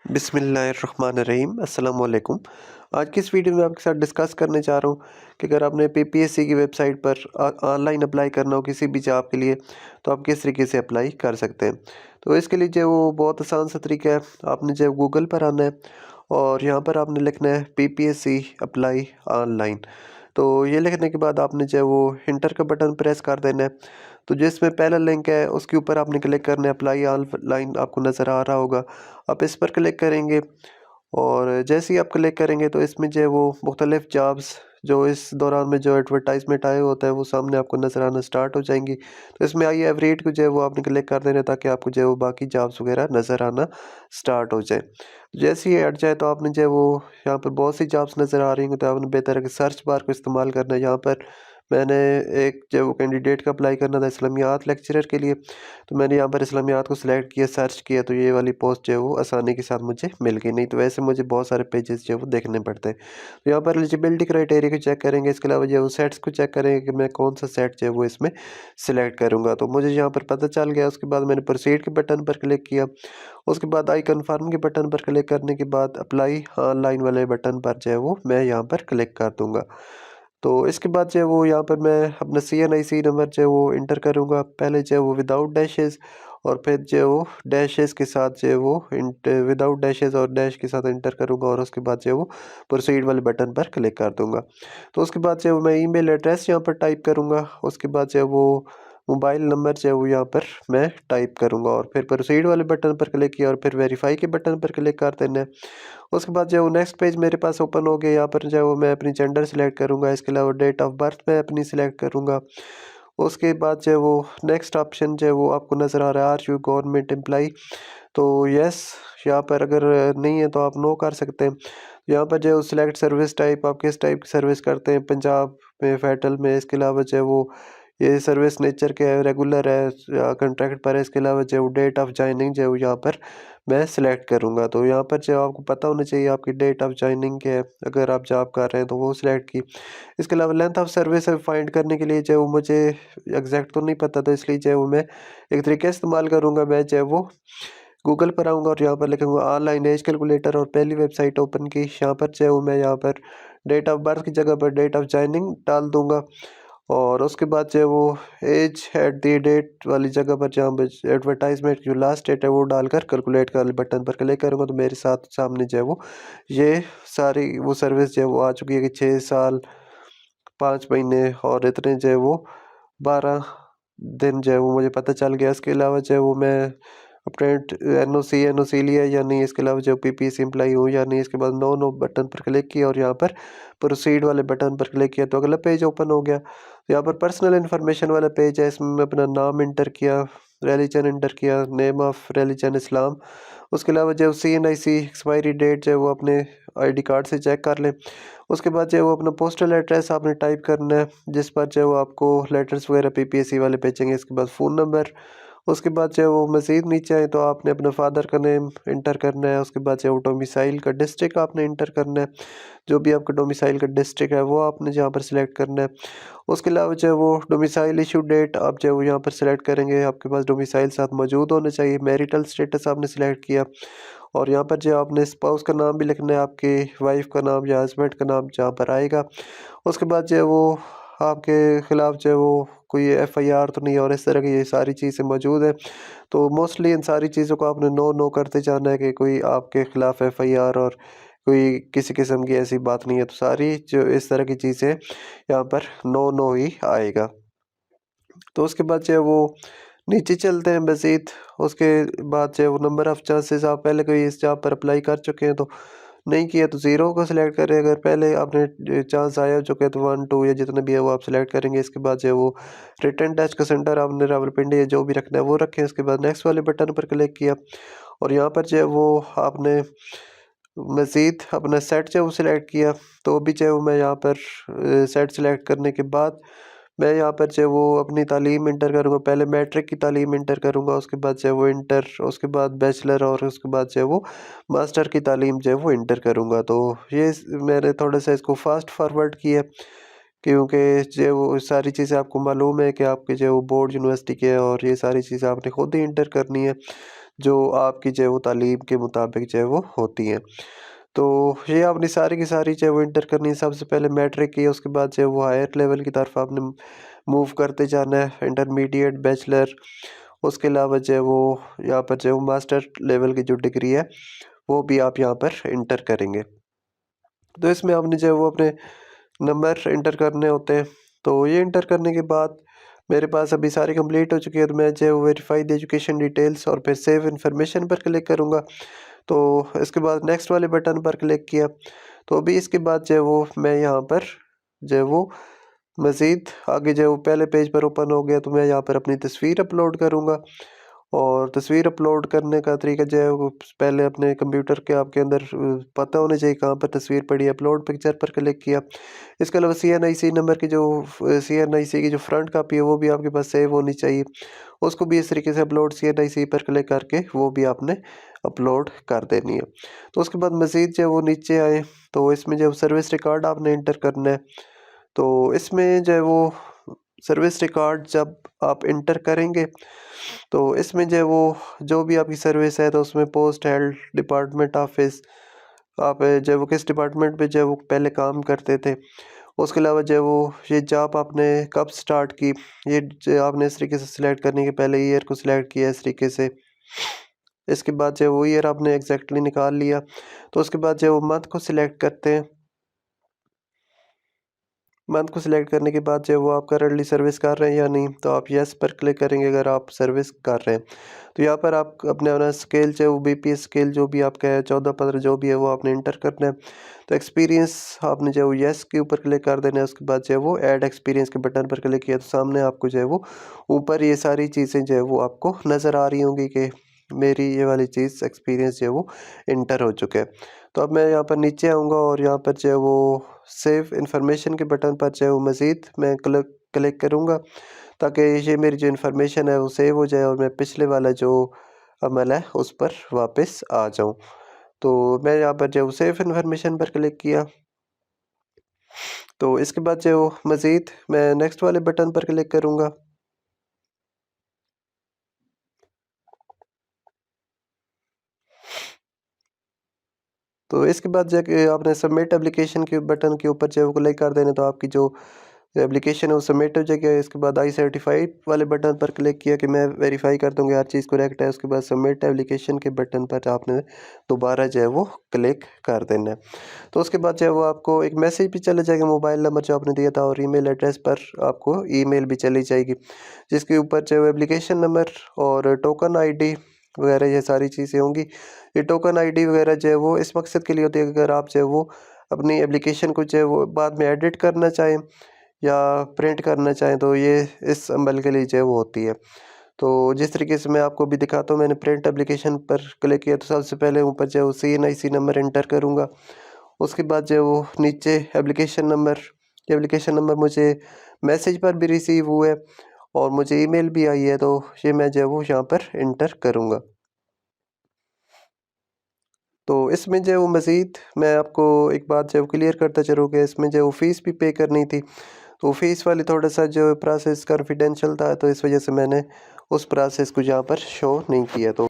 बिस्मिल्लाहिर्रहमानिर्रहीम अस्सलाम वालेकुम। आज की इस वीडियो में आपके साथ डिस्कस करने जा रहा हूँ कि अगर आपने पीपीएससी की वेबसाइट पर ऑनलाइन अप्लाई करना हो किसी भी जॉब के लिए तो आप किस तरीके से अप्लाई कर सकते हैं। तो इसके लिए जो वो बहुत आसान सा तरीका है, आपने जो गूगल पर आना है और यहाँ पर आपने लिखना है पीपीएससी अप्लाई ऑनलाइन। तो ये लिखने के बाद आपने जो है वो इंटर का बटन प्रेस कर देना है। तो जिसमें पहला लिंक है उसके ऊपर आपने क्लिक करना है, अप्लाई ऑनलाइन आपको नज़र आ रहा होगा। आप इस पर क्लिक करेंगे और जैसे ही आप क्लिक करेंगे तो इसमें जो है वो मुख्तलिफ़ जॉब्स जो इस दौरान में जो एडवर्टाइजमेंट आए होता है वो सामने आपको नज़र आना स्टार्ट हो जाएंगी। तो इसमें आई एव रीड को जो है वो आपने क्लिक कर देना है ताकि आपको जो है वो बाकी जॉब्स वगैरह नज़र आना स्टार्ट हो जाए। जैसे ही हट जाए तो आपने जो है वो यहाँ पर बहुत सी जॉब्स नज़र आ रही होंगी, तो आपने बेहतर है कि सर्च बार को इस्तेमाल करना है। यहाँ पर मैंने एक जो वो कैंडिडेट का अप्लाई करना था इस्लामियात लेक्चरर के लिए, तो मैंने यहाँ पर इस्लामियात को सिलेक्ट किया, सर्च किया, तो ये वाली पोस्ट जो है वो आसानी के साथ मुझे मिल गई। नहीं तो वैसे मुझे बहुत सारे पेजेस जो है वो देखने पड़ते हैं। तो यहाँ पर एलिजिबिलिटी क्राइटेरिया को चेक करेंगे, इसके अलावा जो है वो सेट्स को चेक करेंगे कि मैं कौन सा सेट जो है वो इसमें सिलेक्ट करूँगा। तो मुझे यहाँ पर पता चल गया। उसके बाद मैंने प्रोसीड के बटन पर क्लिक किया। उसके बाद आई कन्फर्म के बटन पर क्लिक करने के बाद अप्लाई ऑनलाइन वाले बटन पर जो है वो मैं यहाँ पर क्लिक कर दूँगा। तो इसके बाद जो है वो यहाँ पर मैं अपना CNIC नंबर जो है वो इंटर करूँगा। पहले जो है वो विदाउट डैशेज़ और फिर जो है वो डैशेज़ के साथ जो है वो विदाउट डैशेज़ और डैश के साथ इंटर करूँगा और उसके बाद जो है वो प्रोसीड वाले बटन पर क्लिक कर दूँगा। तो उसके बाद जो है वो मैं ईमेल एड्रेस यहाँ पर टाइप करूँगा। उसके बाद जो है वो मोबाइल नंबर जो है वो यहाँ पर मैं टाइप करूँगा और फिर प्रोसीड वाले बटन पर क्लिक किया और फिर वेरीफाई के बटन पर क्लिक कर देना है। उसके बाद जो है वो नेक्स्ट पेज मेरे पास ओपन हो गया। यहाँ पर जो है वो मैं अपनी जेंडर सेलेक्ट करूँगा, इसके अलावा डेट ऑफ बर्थ मैं अपनी सेलेक्ट करूँगा। उसके बाद जो है वो नेक्स्ट ऑप्शन जो है वो आपको नज़र आ रहा है, आर यू गवर्नमेंट एम्प्लॉई, तो यस यहाँ पर अगर नहीं है तो आप नो कर सकते हैं। यहाँ पर जो है वो सिलेक्ट सर्विस टाइप, आप किस टाइप की सर्विस करते हैं, पंजाब में, फेडरल में, इसके अलावा जो है वो ये सर्विस नेचर के है, रेगुलर है या कॉन्ट्रैक्ट पर है। इसके अलावा जो है वो डेट ऑफ जॉइनिंग जो है वो यहाँ पर मैं सिलेक्ट करूँगा। तो यहाँ पर जो आपको पता होना चाहिए आपकी डेट ऑफ जॉइनिंग क्या है, अगर आप जॉब कर रहे हैं तो वो सिलेक्ट की। इसके अलावा लेंथ ऑफ सर्विस फाइंड करने के लिए जो है वो मुझे एग्जैक्ट तो नहीं पता, तो इसलिए जो है वो मैं एक तरीका इस्तेमाल करूँगा। मैं जो है वो गूगल पर आऊँगा और यहाँ पर लिखूँगा ऑनलाइन एज कैलकुलेटर और पहली वेबसाइट ओपन की। यहाँ पर जो है वो मैं यहाँ पर डेट ऑफ बर्थ की जगह पर डेट ऑफ जॉइनिंग डाल दूँगा और उसके बाद जो है वो एज एट द डेट वाली जगह पर जहाँ पर एडवर्टाइजमेंट जो लास्ट डेट है वो डालकर कैलकुलेट का बटन पर क्लिक करूँगा। तो मेरे साथ सामने जो है वो ये सारी वो सर्विस जो है वो आ चुकी है कि 6 साल 5 महीने और इतने जो है वो 12 दिन जो है वो मुझे पता चल गया। इसके अलावा जो है वो मैं अपने NOC लिया या नहीं, इसके अलावा जो पीपीएससी एम्प्लॉई हूँ या नहीं, इसके बाद नो नो बटन पर क्लिक किया और यहाँ पर प्रोसीड वाले बटन पर क्लिक किया तो अगला पेज ओपन हो गया। तो यहाँ पर पर्सनल इन्फॉर्मेशन वाला पेज है, इसमें मैं अपना नाम इंटर किया, रिलीजन इंटर किया, नेम ऑफ रिलीजन इस्लाम। उसके अलावा जो CNIC एक्सपायरी डेट जो है वो अपने ID कार्ड से चेक कर लें। उसके बाद जो है वो अपना पोस्टल एड्रेस आपने टाइप करना है जिस पर जो है वो आपको लेटर्स वगैरह पीपीएससी वाले भेजेंगे। इसके बाद फ़ोन नंबर, उसके बाद जो है वो मज़ीद नीचे आए तो आपने अपने फादर का नेम इंटर करना है। उसके बाद जो है वो डोमिसाइल का डिस्ट्रिक्ट आपने इंटर करना है, जो भी आपका डोमिसाइल का डिस्ट्रिक्ट है वो आपने यहाँ पर सिलेक्ट करना है। उसके अलावा जो है वो डोमिसाइल इशू डेट आप जो है वो यहाँ पर सिलेक्ट करेंगे, आपके पास डोमिसाइल साथ मौजूद होना चाहिए। मैरिटल स्टेटस आपने सिलेक्ट किया और यहाँ पर जो आपने स्पाउस का नाम भी लिखना है, आपकी वाइफ का नाम या हस्बैंड का नाम जहाँ पर आएगा। उसके बाद जो है वो आपके ख़िलाफ़ जो है वो कोई FIR तो नहीं और इस तरह की ये सारी चीज़ें मौजूद हैं। तो मोस्टली इन सारी चीज़ों को आपने नो नो करते जाना है कि कोई आपके ख़िलाफ़ FIR और कोई किसी किस्म की ऐसी बात नहीं है। तो सारी जो इस तरह की चीज़ें यहाँ पर नो नो ही आएगा। तो उसके बाद जो है वो नीचे चलते हैं मज़ीद। उसके बाद जो है वो नंबर ऑफ़ चांसेस, आप पहले कोई इस जॉब पर अप्लाई कर चुके हैं तो नहीं किया तो ज़ीरो को सिलेक्ट करें। अगर पहले आपने चांस आया हो चुके हैं तो 1 2 या जितने भी है वो आप सिलेक्ट करेंगे। इसके बाद जो है वो रिटन टेस्ट का सेंटर आपने रावलपिंडी या जो भी रखना है वो रखें। इसके बाद नेक्स्ट वाले बटन पर क्लिक किया और यहाँ पर जो है वो आपने मज़ीद अपना सेट जो है वो सिलेक्ट किया। तो अभी जो है वो मैं यहाँ पर सेट सिलेक्ट करने के बाद मैं यहाँ पर जो है वो अपनी तालीम इंटर करूँगा। पहले मैट्रिक की तालीम इंटर करूँगा, उसके बाद जो है वो इंटर, उसके बाद बैचलर और उसके बाद जो है वो मास्टर की तालीम जो है वो इंटर करूँगा। तो ये मैंने थोड़ा सा इसको फास्ट फॉरवर्ड किया क्योंकि जो है वो सारी चीज़ें आपको मालूम है कि आपके जो है वो बोर्ड यूनिवर्सिटी के है और ये सारी चीज़ें आपने खुद ही इंटर करनी है। जो आपकी जो है वो तालीम के मुताबिक जो है वो होती हैं। तो ये आपने सारी की सारी जो है वो इंटर करनी है। सबसे पहले मैट्रिक की, उसके बाद जो है वो हायर लेवल की तरफ आपने मूव करते जाना है, इंटरमीडिएट, बैचलर, उसके अलावा जो है वो यहाँ पर जो है वो मास्टर लेवल की जो डिग्री है वो भी आप यहाँ पर इंटर करेंगे। तो इसमें आपने जो है वो अपने नंबर इंटर करने होते हैं। तो ये इंटर करने के बाद मेरे पास अभी सारी कंप्लीट हो चुकी है, तो मैं जो है वो वेरीफाई द एजुकेशन डिटेल्स और फिर सेव इन्फॉर्मेशन पर क्लिक करूँगा। तो इसके बाद नेक्स्ट वाले बटन पर क्लिक किया। तो अभी इसके बाद जो है वो मैं यहाँ पर जो है वो मज़ीद आगे जो है वो पहले पेज पर ओपन हो गया, तो मैं यहाँ पर अपनी तस्वीर अपलोड करूँगा। और तस्वीर अपलोड करने का तरीका जो है वो पहले अपने कंप्यूटर के आपके अंदर पता होना चाहिए कहाँ पर तस्वीर पड़ी है। अपलोड पिक्चर पर क्लिक किया। इसके अलावा CNIC नंबर की जो CNIC की जो फ्रंट कापी है वो भी आपके पास सेव होनी चाहिए। उसको भी इस तरीके से अपलोड CNIC पर क्लिक करके वो भी आपने अपलोड कर देनी है। तो उसके बाद मज़ीद जो है वो नीचे आए, तो इसमें जो सर्विस रिकॉर्ड आपने इंटर करना है। तो इसमें जो है वो सर्विस रिकॉर्ड जब आप इंटर करेंगे तो इसमें जो है वो जो भी आपकी सर्विस है, तो उसमें पोस्ट, हेल्थ डिपार्टमेंट, ऑफिस, आप जो है वो किस डिपार्टमेंट में जो है वो पहले काम करते थे, उसके अलावा जो है वो ये जॉब आपने कब स्टार्ट की, ये जो आपने इस तरीके से सिलेक्ट करने के पहले ईयर को सिलेक्ट किया इस तरीके से। इसके बाद जो है वो ईयर आपने एग्जैक्टली निकाल लिया। तो उसके बाद जो है वो मंथ को सिलेक्ट करते हैं। मंथ को सिलेक्ट करने के बाद जो है वो आप करंटली सर्विस कर रहे हैं या नहीं, तो आप यस पर क्लिक करेंगे अगर आप सर्विस कर रहे हैं। तो यहाँ पर आप अपने अपना स्केल जो है वो BPS स्केल जो भी आपका है 14-15 जो भी है वो आपने इंटर करना है। तो एक्सपीरियंस आपने जो है वो यस के ऊपर क्लिक कर देना है। उसके बाद जो है वो ऐड एक्सपीरियंस के बटन पर क्लिक किया, तो सामने आपको जो है वो ऊपर ये सारी चीज़ें जो है वो आपको नज़र आ रही होंगी कि मेरी ये वाली चीज़ एक्सपीरियंस जो है वो इंटर हो चुका है। तो अब मैं यहाँ पर नीचे आऊँगा और यहाँ पर जो है वो सेव इन्फॉर्मेशन के बटन पर जो है वो मज़ीद मैं क्लिक करूँगा, ताकि ये मेरी जो इन्फॉर्मेशन है वो सेव हो जाए और मैं पिछले वाला जो अमल है उस पर वापस आ जाऊँ। तो मैं यहाँ पर जो है वो सेव इन्फॉर्मेशन पर क्लिक किया। तो इसके बाद जो है वो मज़ीद मैं नेक्स्ट वाले बटन पर क्लिक करूँगा। तो इसके बाद जाके आपने सबमिट एप्लीकेशन के बटन के ऊपर जो है वो क्लिक कर देना, तो आपकी जो एप्लीकेशन है वो सबमिट हो जाएगी। इसके बाद आई सर्टिफाइड वाले बटन पर क्लिक किया कि मैं वेरीफाई कर दूंगा हर चीज़ करेक्ट है। उसके बाद सबमिट एप्लीकेशन के बटन पर आपने दोबारा जो है वो क्लिक कर देना है। तो उसके बाद जो है वो आपको एक मैसेज भी चला जाएगा मोबाइल नंबर जो आपने दिया था, और ईमेल एड्रेस पर आपको ईमेल भी चली जाएगी, जिसके ऊपर जो है एप्लीकेशन नंबर और टोकन ID वगैरह ये सारी चीज़ें होंगी। ये टोकन ID वगैरह जो है वो इस मकसद के लिए होती है कि अगर आप जो है वो अपनी एप्लीकेशन को जो है वो बाद में एडिट करना चाहें या प्रिंट करना चाहें, तो ये इस अमल के लिए जो है वो होती है। तो जिस तरीके से मैं आपको भी दिखाता हूँ, मैंने प्रिंट एप्लीकेशन पर क्लिक किया, तो सबसे पहले ऊपर जो है वो CNIC नंबर इंटर करूँगा। उसके बाद जो है वो नीचे एप्लीकेशन नंबर मुझे मैसेज पर भी रिसीव हुआ है और मुझे ईमेल भी आई है, तो ये मैं जो है वो यहाँ पर इंटर करूँगा। तो इसमें जो है वो मज़ीद मैं आपको एक बात जो है वो क्लियर करता चलूँ कि इसमें जो है वो फ़ीस भी पे करनी थी। तो फ़ीस वाली थोड़ा सा जो प्रोसेस कॉन्फिडेंशियल था, तो इस वजह से मैंने उस प्रोसेस को यहाँ पर शो नहीं किया। तो